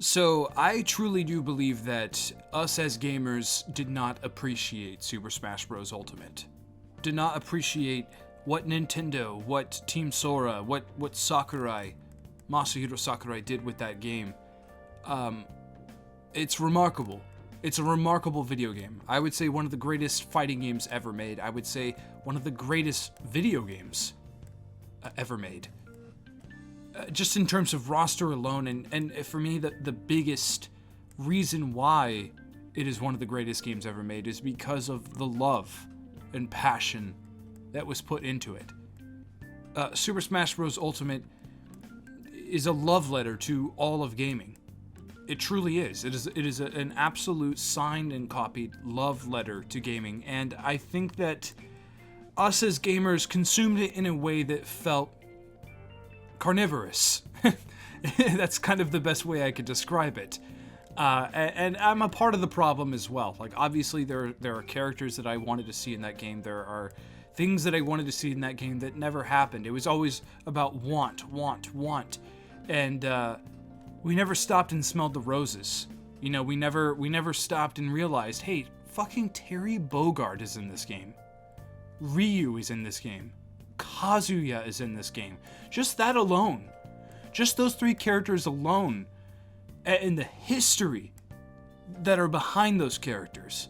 So, I truly do believe that us as gamers did not appreciate Super Smash Bros. Ultimate. Did not appreciate what Nintendo, what Team Sora, what Sakurai, Masahiro Sakurai did with that game. It's remarkable. It's a remarkable video game. I would say one of the greatest fighting games ever made. I would say one of the greatest video games ever made. Just in terms of roster alone, and for me, the biggest reason why it is one of the greatest games ever made is because of the love and passion that was put into it. Super Smash Bros. Ultimate is a love letter to all of gaming. It truly is. It is an absolute signed and copied love letter to gaming, and I think that us as gamers consumed it in a way that felt carnivorous. That's kind of the best way I could describe it. And I'm a part of the problem as well. Like, obviously, there are characters that I wanted to see in that game. There are things that I wanted to see in that game that never happened. It was always about want. And we never stopped and smelled the roses. You know, we never stopped and realized, hey, fucking Terry Bogard is in this game. Ryu is in this game. Kazuya is in this game. Just that alone. Just those three characters alone. And the history that are behind those characters.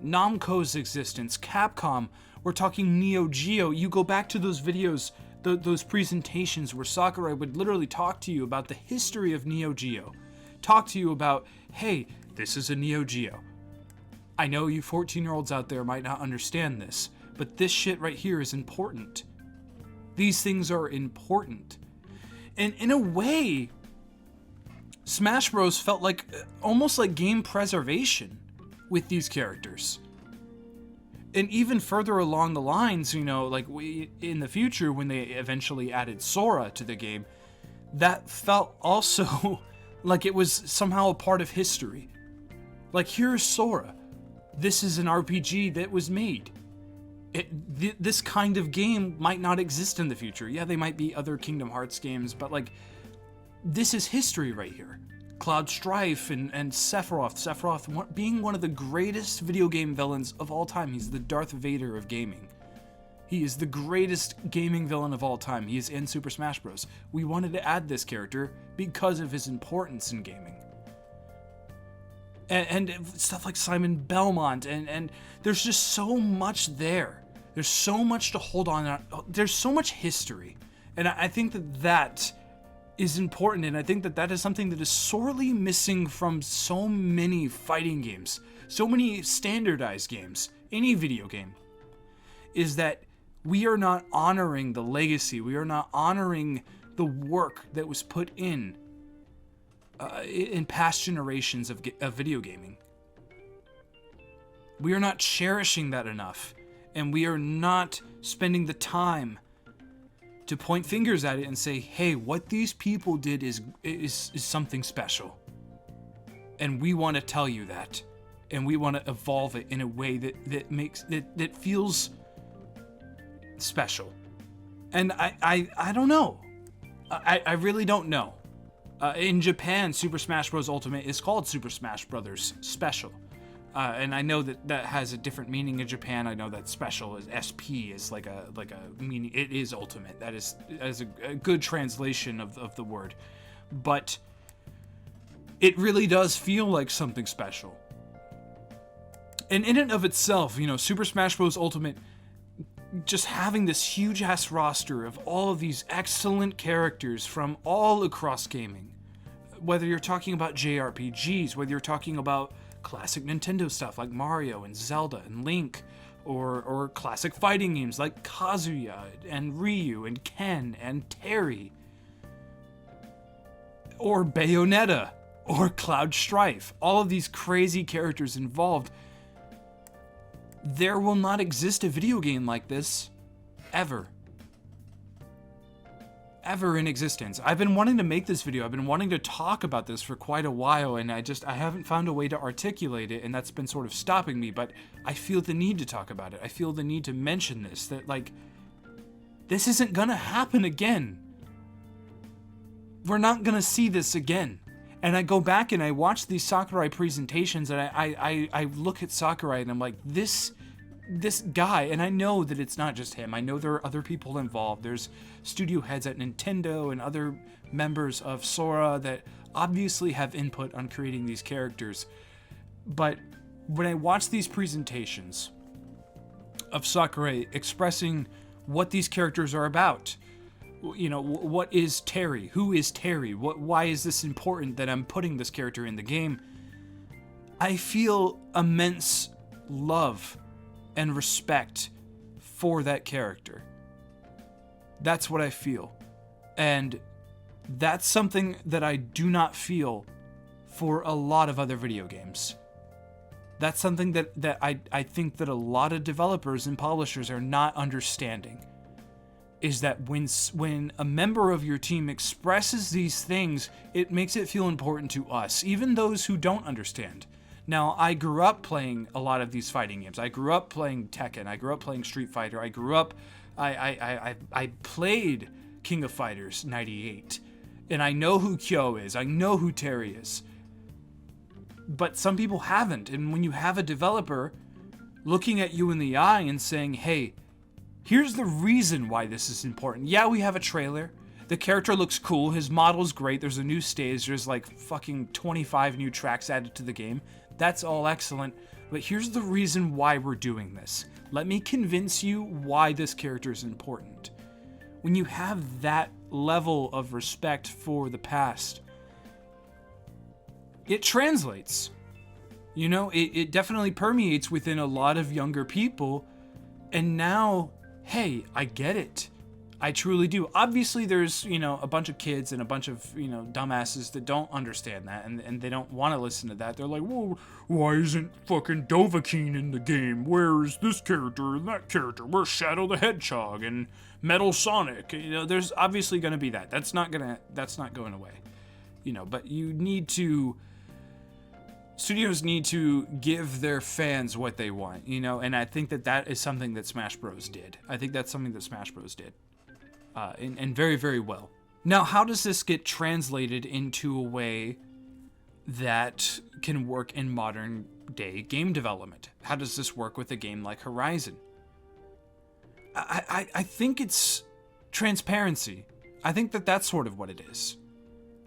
Namco's existence. Capcom. We're talking Neo Geo. You go back to those videos, those presentations where Sakurai would literally talk to you about the history of Neo Geo. Talk to you about, hey, this is a Neo Geo. I know you 14-year-olds out there might not understand this, but this shit right here is important. These things are important. And in a way, Smash Bros. Felt like almost like game preservation with these characters. And even further along the lines, you know, like in the future when they eventually added Sora to the game, that felt also like it was somehow a part of history. Like, here's Sora. This is an RPG that was made. This kind of game might not exist in the future. Yeah, they might be other Kingdom Hearts games, but like, this is history right here. Cloud Strife and Sephiroth. Sephiroth being one of the greatest video game villains of all time. He's the Darth Vader of gaming. He is the greatest gaming villain of all time. He is in Super Smash Bros. We wanted to add this character because of his importance in gaming. And stuff like Simon Belmont, and there's just so much there. There's so much to hold on. There's so much history. And I think that is important, and I think that is something that is sorely missing from so many fighting games, so many standardized games, any video game, is that we are not honoring the legacy. We are not honoring the work that was put in past generations of video gaming. We are not cherishing that enough, and we are not spending the time to point fingers at it and say, hey, what these people did is something special. And we want to tell you that. And we want to evolve it in a way that feels special. And I don't know. I really don't know. In Japan, Super Smash Bros. Ultimate is called Super Smash Bros. Special. And I know that has a different meaning in Japan. I know that special is SP is like a meaning. It is ultimate. That is a good translation of the word. But it really does feel like something special. And in and of itself, you know, Super Smash Bros. Ultimate, just having this huge ass roster of all of these excellent characters from all across gaming. Whether you're talking about JRPGs, whether you're talking about classic Nintendo stuff like Mario and Zelda and Link, or classic fighting games like Kazuya and Ryu and Ken and Terry, or Bayonetta or Cloud Strife, all of these crazy characters involved. There will not exist a video game like this ever in existence. I've been wanting to make this video. I've been wanting to talk about this for quite a while, and I haven't found a way to articulate it, and that's been sort of stopping me, but I feel the need to talk about it. I feel the need to mention this, that like, this isn't gonna happen again. We're not gonna see this again. And I go back and I watch these Sakurai presentations, and I look at Sakurai and I'm like, this guy, and I know that it's not just him. I know there are other people involved. There's studio heads at Nintendo and other members of Sora that obviously have input on creating these characters. But when I watch these presentations of Sakurai expressing what these characters are about, you know, what is Terry? Who is Terry? Why is this important that I'm putting this character in the game? I feel immense love and respect for that character. That's what I feel. And that's something that I do not feel for a lot of other video games. That's something that I think that a lot of developers and publishers are not understanding. Is that when a member of your team expresses these things, it makes it feel important to us, even those who don't understand. Now, I grew up playing a lot of these fighting games. I grew up playing Tekken. I grew up playing Street Fighter. I grew up, I played King of Fighters 98. And I know who Kyo is. I know who Terry is. But some people haven't. And when you have a developer looking at you in the eye and saying, hey, here's the reason why this is important. Yeah, we have a trailer. The character looks cool. His model's great. There's a new stage. There's like fucking 25 new tracks added to the game. That's all excellent. But here's the reason why we're doing this. Let me convince you why this character is important. When you have that level of respect for the past, it translates. You know, it definitely permeates within a lot of younger people. And now, hey, I get it. I truly do. Obviously, there's, you know, a bunch of kids and a bunch of, you know, dumbasses that don't understand that, and they don't want to listen to that. They're like, well, why isn't fucking Dovahkiin in the game? Where's this character and that character? Where's Shadow the Hedgehog and Metal Sonic? You know, there's obviously going to be that. That's not going away. You know, but studios need to give their fans what they want, you know, and I think that is something that Smash Bros. Did. I think that's something that Smash Bros. Did. And very, very well. Now, how does this get translated into a way that can work in modern day game development? How does this work with a game like Horizon? I think it's transparency. I think that's sort of what it is.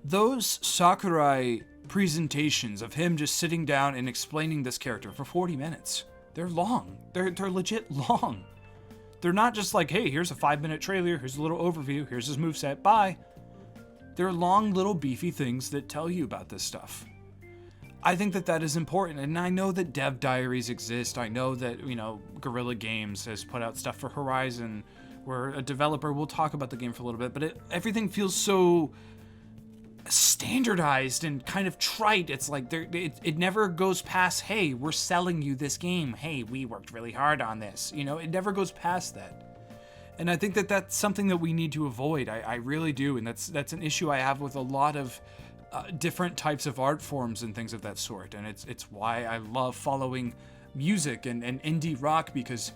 Those Sakurai presentations of him just sitting down and explaining this character for 40 minutes, they're long. They're legit long. They're not just like, hey, here's a 5-minute trailer, here's a little overview, here's his moveset, bye. They're long, little, beefy things that tell you about this stuff. I think that is important, and I know that dev diaries exist. I know that, you know, Guerrilla Games has put out stuff for Horizon where a developer will talk about the game for a little bit, but everything feels so standardized and kind of trite. It's like it never goes past, hey, we're selling you this game. Hey, we worked really hard on this. You know, it never goes past that. And I think that's something that we need to avoid. I really do. And that's an issue I have with a lot of different types of art forms and things of that sort. And it's why I love following music and indie rock, because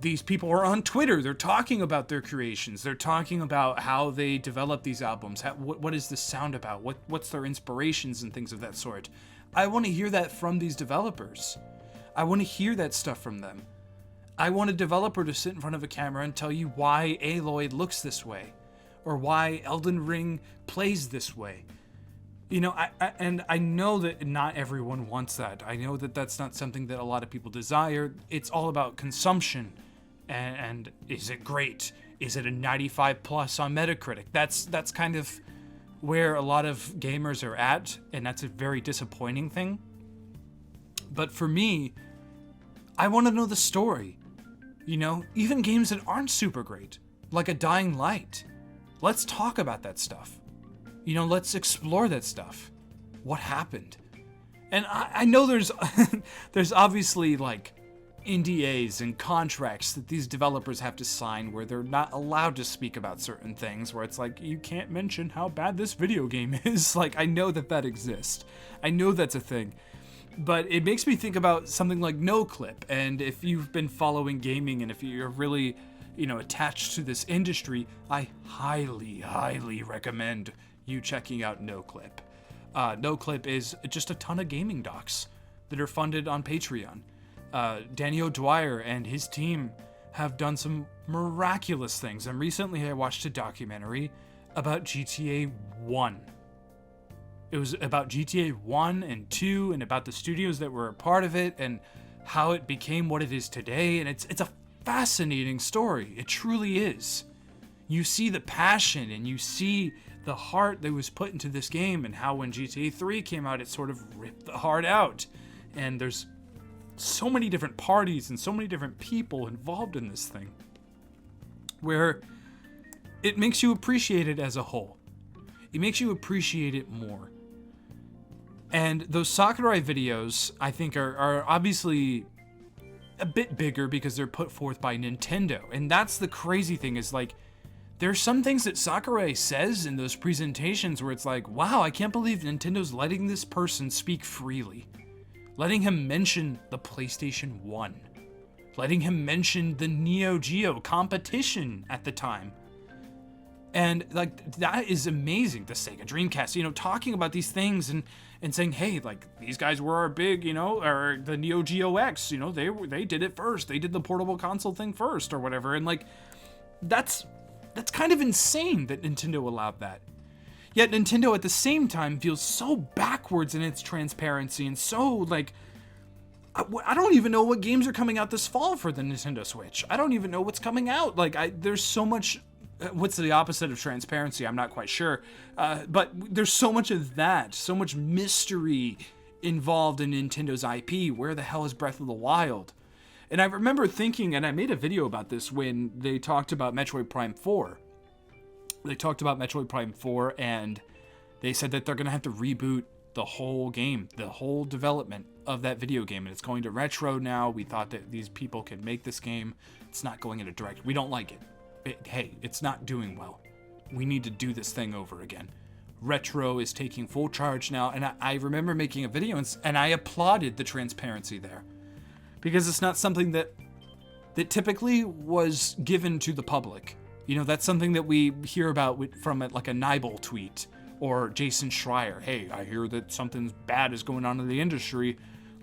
these people are on Twitter. They're talking about their creations. They're talking about how they develop these albums. What is this sound about? What's their inspirations and things of that sort. I want to hear that from these developers. I want to hear that stuff from them. I want a developer to sit in front of a camera and tell you why Aloy looks this way, or why Elden Ring plays this way. You know, I know that not everyone wants that. I know that that's not something that a lot of people desire. It's all about consumption. And is it great? Is it a 95 plus on Metacritic? That's kind of where a lot of gamers are at, and that's a very disappointing thing. But for me, I want to know the story. You know, even games that aren't super great, like a Dying Light. Let's talk about that stuff. You know, let's explore that stuff. What happened? And I know there's there's obviously like NDAs and contracts that these developers have to sign where they're not allowed to speak about certain things, where it's like, you can't mention how bad this video game is. Like, I know that exists. I know that's a thing. But it makes me think about something like NoClip. And if you've been following gaming and if you're really, you know, attached to this industry, I highly, highly recommend you checking out NoClip. No Clip is just a ton of gaming docs that are funded on Patreon. Danny O'Dwyer and his team have done some miraculous things. And recently I watched a documentary about GTA 1. It was about GTA 1 and 2 and about the studios that were a part of it and how it became what it is today. And it's a fascinating story. It truly is. You see the passion and you see the heart that was put into this game, and how when GTA 3 came out, it sort of ripped the heart out. And there's so many different parties and so many different people involved in this thing, where it makes you appreciate it as a whole. It makes you appreciate it more. And those Sakurai videos, I think, are obviously a bit bigger because they're put forth by Nintendo. And that's the crazy thing, is like, there's some things that Sakurai says in those presentations where it's like, wow, I can't believe Nintendo's letting this person speak freely. Letting him mention the PlayStation 1. Letting him mention the Neo Geo competition at the time. And like, that is amazing. The Sega Dreamcast, talking about these things and saying, hey, like, these guys were our big, or the Neo Geo X, they did it first. They did the portable console thing first or whatever. And like, that's kind of insane that Nintendo allowed that. Yet Nintendo at the same time feels so backwards in its transparency and so like, I don't even know what games are coming out this fall for the Nintendo Switch. I don't even know what's coming out. Like, there's so much. What's the opposite of transparency? I'm not quite sure. But there's so much of that, so much mystery involved in Nintendo's IP. Where the hell is Breath of the Wild? And I remember thinking, and I made a video about this when they talked about Metroid Prime 4. They talked about Metroid Prime 4, and they said that they're going to have to reboot the whole game, the whole development of that video game. And it's going to Retro now. We thought that these people could make this game. It's not going in a direct. We don't like it. Hey, it's not doing well. We need to do this thing over again. Retro is taking full charge now, and I remember making a video, and I applauded the transparency there. Because it's not something that typically was given to the public. That's something that we hear about from like a Nibel tweet, or Jason Schreier. Hey, I hear that something bad is going on in the industry.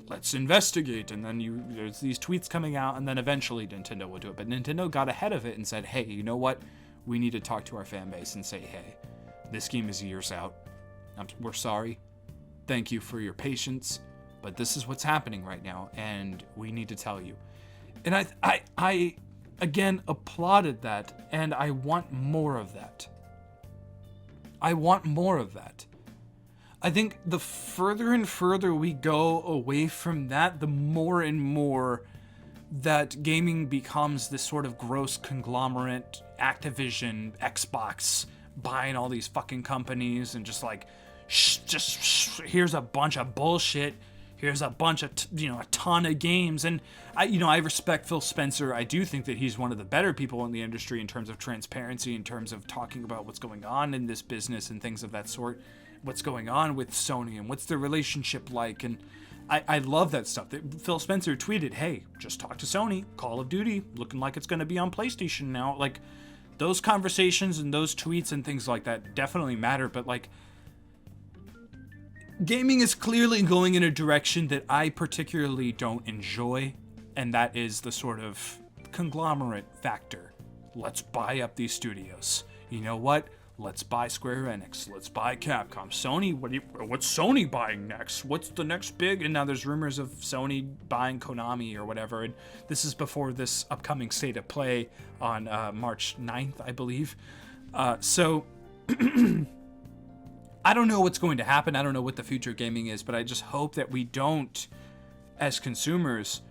Let's investigate. And then there's these tweets coming out, and then eventually Nintendo will do it. But Nintendo got ahead of it and said, hey, you know what? We need to talk to our fan base and say, hey, this game is years out. We're sorry. Thank you for your patience, but this is what's happening right now, and we need to tell you. And I again applauded that, and I want more of that. I want more of that. I think the further and further we go away from that, the more and more that gaming becomes this sort of gross conglomerate, Activision, Xbox, buying all these fucking companies and just like, here's a bunch of bullshit. Here's a bunch of, a ton of games. And I respect Phil Spencer. I do think that he's one of the better people in the industry in terms of transparency, in terms of talking about what's going on in this business and things of that sort. What's going on with Sony and what's their relationship like. And I love that stuff. Phil Spencer tweeted, hey, just talk to Sony. Call of Duty looking like it's going to be on PlayStation now. Like, those conversations and those tweets and things like that definitely matter. But like, gaming is clearly going in a direction that I particularly don't enjoy, and that is the sort of conglomerate factor. Let's buy up these studios. You know what? Let's buy Square Enix. Let's buy Capcom. Sony, what's Sony buying next? What's the next big? And now there's rumors of Sony buying Konami or whatever. And this is before this upcoming State of Play on March 9th, I believe. So I don't know what's going to happen. I don't know what the future of gaming is, but I just hope that we don't, as consumers,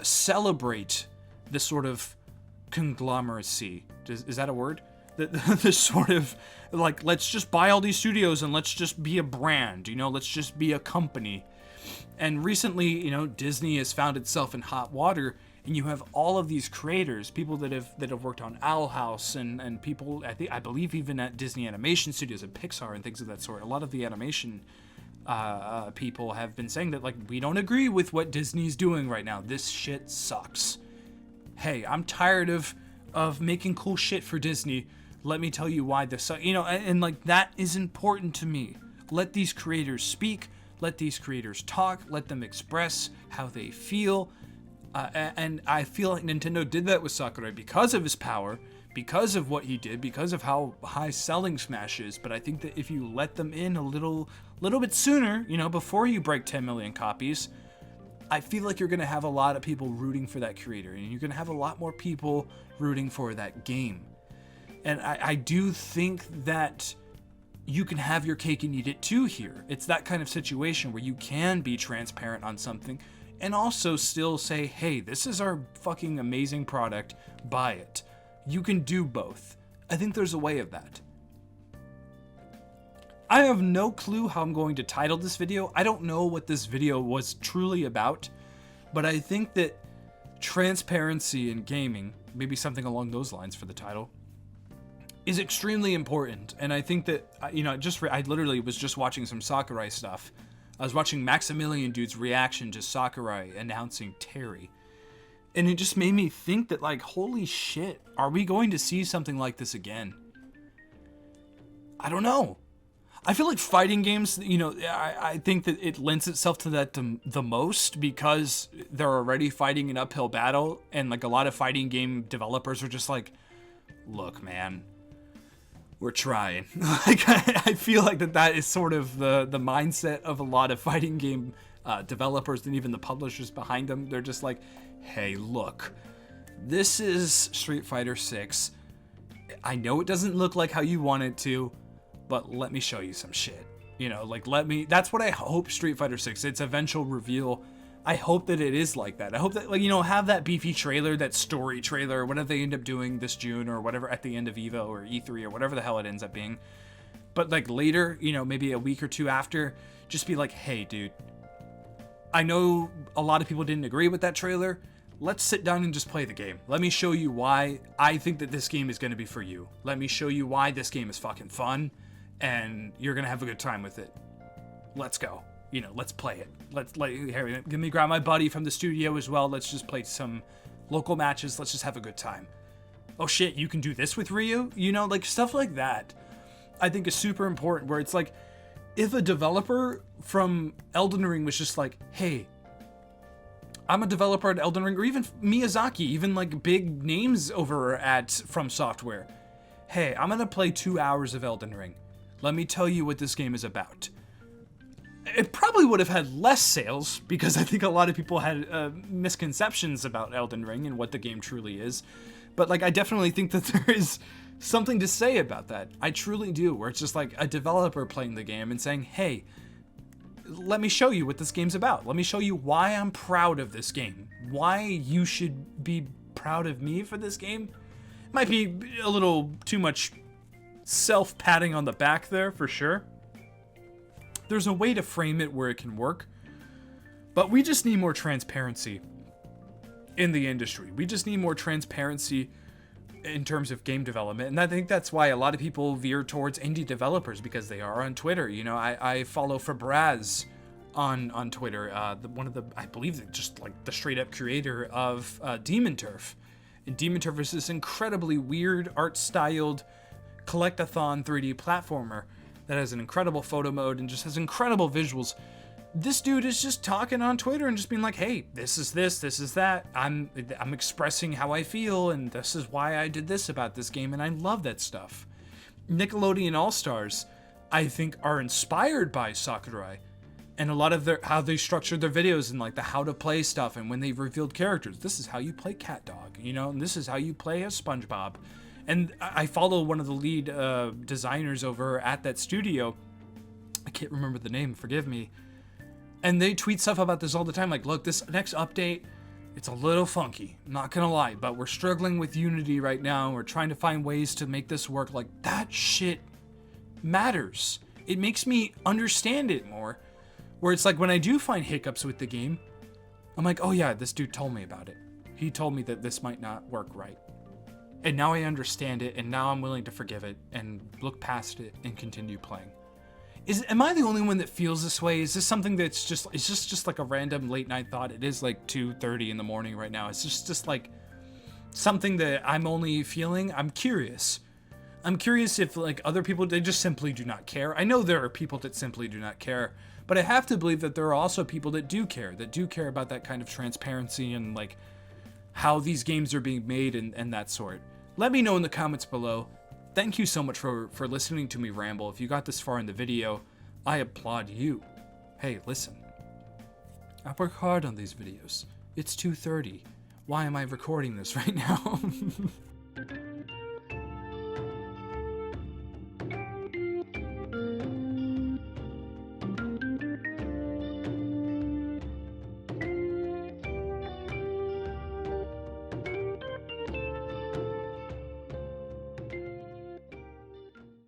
celebrate this sort of conglomeracy. Is that a word? This sort of, like, let's just buy all these studios and let's just be a brand, let's just be a company. And recently, Disney has found itself in hot water, and you have all of these creators, people that have worked on Owl House and people, I believe even at Disney Animation Studios and Pixar and things of that sort. A lot of the animation people have been saying that, like, we don't agree with what Disney's doing right now. This shit sucks. Hey, I'm tired of making cool shit for Disney. Let me tell you why this sucks. And like, that is important to me. Let these creators speak, let these creators talk, let them express how they feel. And I feel like Nintendo did that with Sakurai because of his power, because of what he did, because of how high selling Smash is. But I think that if you let them in a little bit sooner, before you break 10 million copies, I feel like you're going to have a lot of people rooting for that creator, and you're going to have a lot more people rooting for that game. And I do think that you can have your cake and eat it too here. It's that kind of situation where you can be transparent on something and also still say, hey, this is our fucking amazing product, buy it. You can do both. I think there's a way of that. I have no clue how I'm going to title this video. I don't know what this video was truly about, but I think that transparency in gaming, maybe something along those lines for the title, is extremely important. And I think that, I literally was just watching some Sakurai stuff. I was watching Maximilian Dude's reaction to Sakurai announcing Terry. And it just made me think that, like, holy shit, are we going to see something like this again? I don't know. I feel like fighting games, I think that it lends itself to that the most because they're already fighting an uphill battle. And, like, a lot of fighting game developers are just like, look, man, we're trying. Like, I feel like that is sort of the mindset of a lot of fighting game developers and even the publishers behind them. They're just like, hey, look, this is Street Fighter 6. I know it doesn't look like how you want it to, but let me show you some shit. That's what I hope Street Fighter 6, its eventual reveal, I hope that it is like that. I hope that, have that beefy trailer, that story trailer, whatever they end up doing this June or whatever at the end of EVO or E3 or whatever the hell it ends up being. But, like, later, maybe a week or two after, just be like, hey, dude, I know a lot of people didn't agree with that trailer. Let's sit down and just play the game. Let me show you why I think that this game is going to be for you. Let me show you why this game is fucking fun and you're going to have a good time with it. Let's go. Let's play it. Here, let me grab my buddy from the studio as well. Let's just play some local matches. Let's just have a good time. Oh shit, you can do this with Ryu? Like, stuff like that I think is super important, where it's like, if a developer from Elden Ring was just like, hey, I'm a developer at Elden Ring, or even Miyazaki, even like big names over at From Software. Hey, I'm gonna play 2 hours of Elden Ring. Let me tell you what this game is about. It probably would have had less sales because I think a lot of people had misconceptions about Elden Ring and what the game truly is. But, like, I definitely think that there is something to say about that. I truly do, where it's just like a developer playing the game and saying, hey, let me show you what this game's about. Let me show you why I'm proud of this game. Why you should be proud of me for this game. It might be a little too much self-patting on the back there, for sure. There's a way to frame it where it can work, but we just need more transparency in the industry. We just need more transparency in terms of game development, and I think that's why a lot of people veer towards indie developers, because they are on Twitter. I follow Fabraz on Twitter, I believe just like the straight up creator of Demon Turf. And Demon Turf is this incredibly weird art styled collectathon 3D platformer that has an incredible photo mode and just has incredible visuals. This dude is just talking on Twitter and just being like, hey, this is that. I'm expressing how I feel, and this is why I did this about this game, and I love that stuff. Nickelodeon All-Stars, I think, are inspired by Sakurai, and a lot of how they structured their videos and like the how to play stuff, and when they revealed characters, this is how you play Cat Dog, and this is how you play as SpongeBob. And I follow one of the lead designers over at that studio. I can't remember the name, forgive me. And they tweet stuff about this all the time. Like, look, this next update, it's a little funky. I'm not gonna lie, but we're struggling with Unity right now. We're trying to find ways to make this work. Like, that shit matters. It makes me understand it more. Where it's like when I do find hiccups with the game, I'm like, oh yeah, this dude told me about it. He told me that this might not work right. And now I understand it, and now I'm willing to forgive it and look past it and continue playing. Am I the only one that feels this way? Is this something that's just like a random late night thought? It is like 2:30 in the morning right now. It's just like something that I'm only feeling. I'm curious. I'm curious if like other people, they just simply do not care. I know there are people that simply do not care, but I have to believe that there are also people that do care about that kind of transparency and like how these games are being made and that sort. Let me know in the comments below. Thank you so much for listening to me ramble. If you got this far in the video, I applaud you. Hey, listen. I work hard on these videos. It's 2:30. Why am I recording this right now?